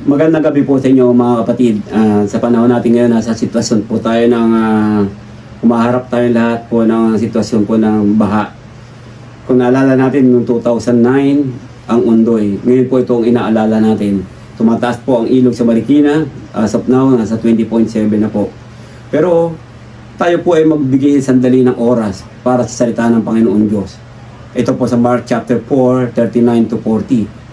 Magandang gabi po sa inyo mga kapatid. Sa panahon natin ngayon, nasa sitwasyon po tayo ng humaharap tayo lahat po ng sitwasyon po ng baha. Kung naalala natin noong 2009, ang Ondoy. Ngayon po itong inaalala natin. Tumataas po ang ilog sa Marikina. As of now, nasa 20.7 na po. Pero tayo po ay magbigay sandali ng oras para sa salita ng Panginoon Diyos. Ito po sa Mark chapter 4, 39 to 40.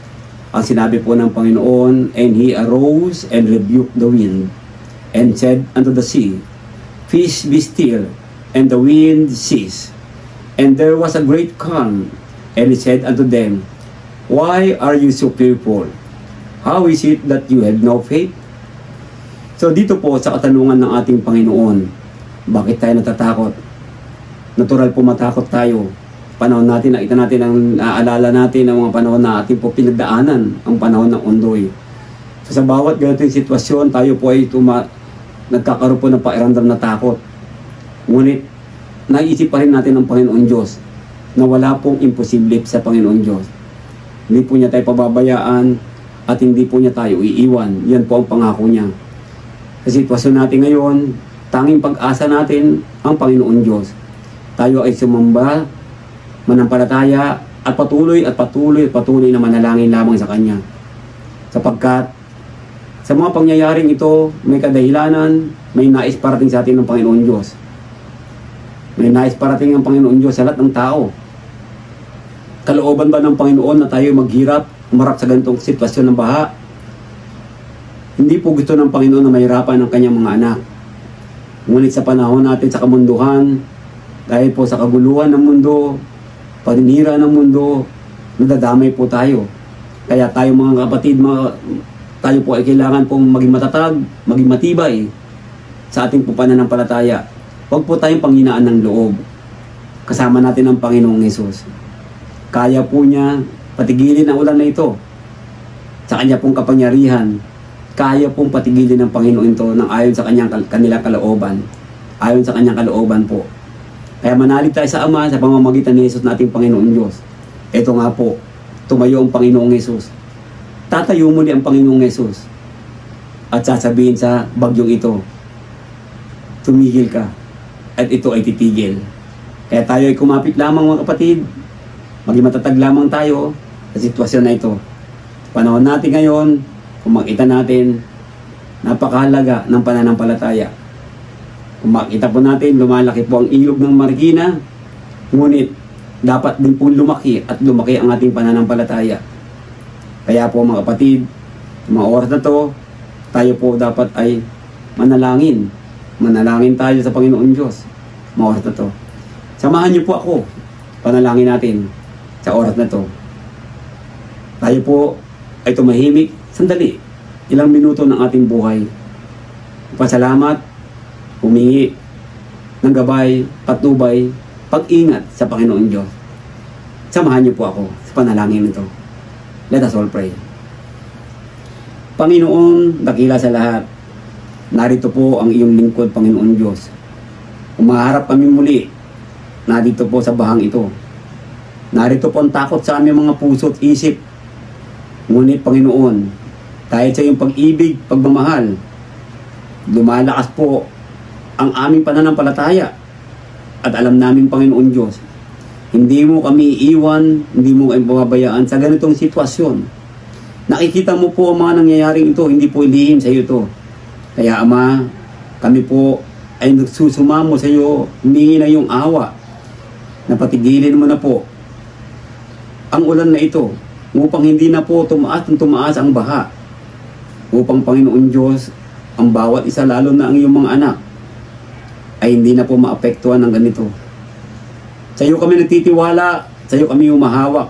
Ang sinabi po ng Panginoon, "And he arose and rebuked the wind, and said unto the sea, Peace be still, and the wind ceased. And there was a great calm. And he said unto them, Why are you so fearful? How is it that you have no faith?" So dito po sa katanungan ng ating Panginoon, bakit tayo natatakot? Natural po matakot tayo. Panahon natin, nakita natin ang naaalala natin ang mga panahon na ating po pinagdaanan, ang panahon ng Ondoy. So sa bawat ganitong sitwasyon, tayo po ay nagkakaroon po ng pakiramdam na takot. Ngunit, naisip pa rin natin ang Panginoon Diyos na wala pong imposible sa Panginoon Diyos. Hindi po niya tayo pababayaan at hindi po niya tayo iiwan. Yan po ang pangako niya. Sa sitwasyon natin ngayon, tanging pag-asa natin ang Panginoon Diyos. Tayo ay sumamba, manampalataya at patuloy na manalangin lamang sa Kanya. Sapagkat sa mga pangyayaring ito, may kadahilanan, may nais parating sa atin ng Panginoon Diyos. May nais parating ang Panginoon Diyos sa lahat ng tao. Kalooban ba ng Panginoon na tayo maghirap, umarap sa ganitong sitwasyon ng baha? Hindi po gusto ng Panginoon na mahirapan ang Kanyang mga anak. Ngunit sa panahon natin sa kamunduhan, dahil po sa kaguluhan ng mundo, paninira ng mundo, nadadamay po tayo. Kaya tayo mga kapatid, tayo po ay kailangan pong maging matatag, maging matibay sa ating pananampalataya. Huwag po tayong panghinaan ng loob. Kasama natin ang Panginoong Hesus. Kaya po niya patigilin ang ulan na ito. Sa Kanya pong kapangyarihan, kaya pong patigilin ng Panginoon ito ng ayon sa kanilang kalooban. Ayon sa Kanyang kalooban po. Kaya manalig tayo sa Ama sa pamamagitan ni Jesus nating Panginoon Diyos. Ito nga po, tumayo ang Panginoong Hesus. Tatayo muli ang Panginoong Hesus. At sasabihin sa bagyong ito, tumigil ka. At ito ay titigil. Kaya tayo ay kumapit lamang mga kapatid. Maging matatag lamang tayo sa sitwasyon na ito. Panahon natin ngayon, kung makita natin, napakahalaga ng pananampalataya. Kung makita po natin, lumalaki po ang ilog ng Marikina, ngunit dapat din po lumaki at lumaki ang ating pananampalataya. Kaya po mga kapatid, mga oras na to, tayo po dapat ay manalangin. Manalangin tayo sa Panginoon Diyos. Mga oras na to. Samahan niyo po ako. Panalangin natin sa oras na to. Tayo po ay tumahimik. Sandali. Ilang minuto ng ating buhay. Pasalamat. Humingi ng gabay, patnubay, pag-ingat sa Panginoon Diyos. Samahan niyo po ako sa panalangin nito. Let us all pray. Panginoon, dakila sa lahat, narito po ang iyong lingkod, Panginoon Diyos. Umaharap kami muli, narito po sa bahang ito. Narito po ang takot sa aming mga puso at isip. Ngunit, Panginoon, dahil sa iyong pag-ibig, pagmamahal, lumalakas po ang aming pananampalataya at alam namin, Panginoon Diyos, hindi mo kami iiwan, hindi mo kami pababayaan sa ganitong sitwasyon. Nakikita mo po ang mga nangyayaring ito, hindi po ilihim sa iyo ito. Kaya Ama, kami po ay nagsusumamo sa iyo, humingi na iyong awa, na patigilin mo na po ang ulan na ito, upang hindi na po tumaas ang baha, upang Panginoon Diyos, ang bawat isa lalo na ang iyong mga anak, ay hindi na po maapektuhan ng ganito. Sa iyo kami nagtitiwala, sa iyo kami humahawak,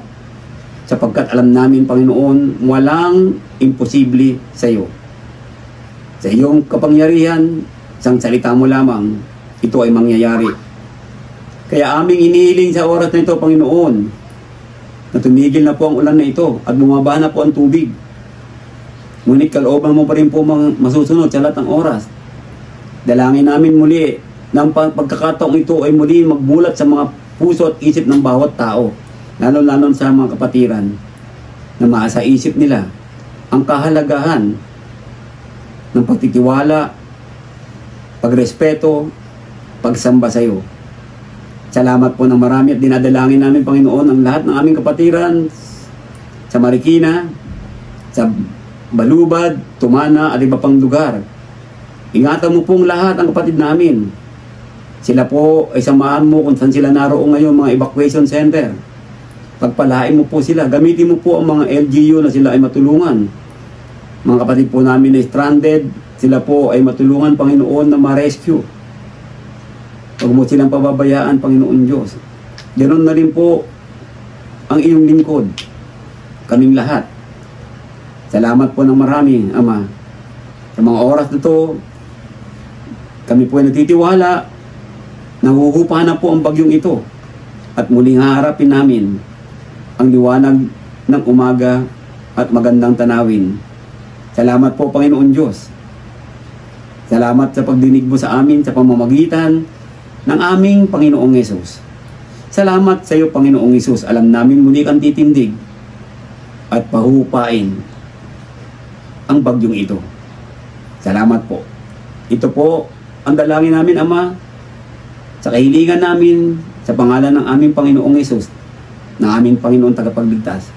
sapagkat alam namin, Panginoon, walang imposible sa iyo. Sa iyong kapangyarihan, isang salita mo lamang, ito ay mangyayari. Kaya aming inihiling sa oras na ito, Panginoon, na tumigil na po ang ulan na ito at bumaba na po ang tubig. Ngunit kalooban mo pa rin po masusunod sa lahat ng oras. Dalangin namin muli ng pagkakataong ito ay muli magbulat sa mga puso at isip ng bawat tao, lalo-lalo sa mga kapatiran, na maasa isip nila ang kahalagahan ng pagtitiwala, pagrespeto, pagsamba sa iyo. Salamat po ng marami at dinadalangin namin, Panginoon, ang lahat ng aming kapatiran sa Marikina, sa Balubad, Tumana, at iba pang lugar. Ingatan mo pong lahat ang kapatid namin. Sila po ay samahan mo kung saan sila naroon ngayon, mga evacuation center. Pagpalain mo po sila. Gamitin mo po ang mga LGU na sila ay matulungan. Mga kapatid po namin na stranded, sila po ay matulungan, Panginoon, na ma-rescue. Huwag mo silang pababayaan, Panginoon Diyos. Ganoon na rin po ang iyong lingkod. Kaming lahat. Salamat po ng marami, Ama. Sa mga oras na ito, kami po ay nagtitiwala, nahuhupa na po ang bagyong ito at muling haharapin namin ang liwanag ng umaga at magandang tanawin. Salamat po, Panginoon Diyos. Salamat sa pagdinig mo sa amin sa pamamagitan ng aming Panginoong Hesus. Salamat sa iyo, Panginoong Hesus. Alam namin muli kang titindig at pahupain ang bagyong ito. Salamat po. Ito po ang dalangin namin, Ama, sa kahilingan namin sa pangalan ng aming Panginoong Hesus, na aming Panginoon tagapagligtas.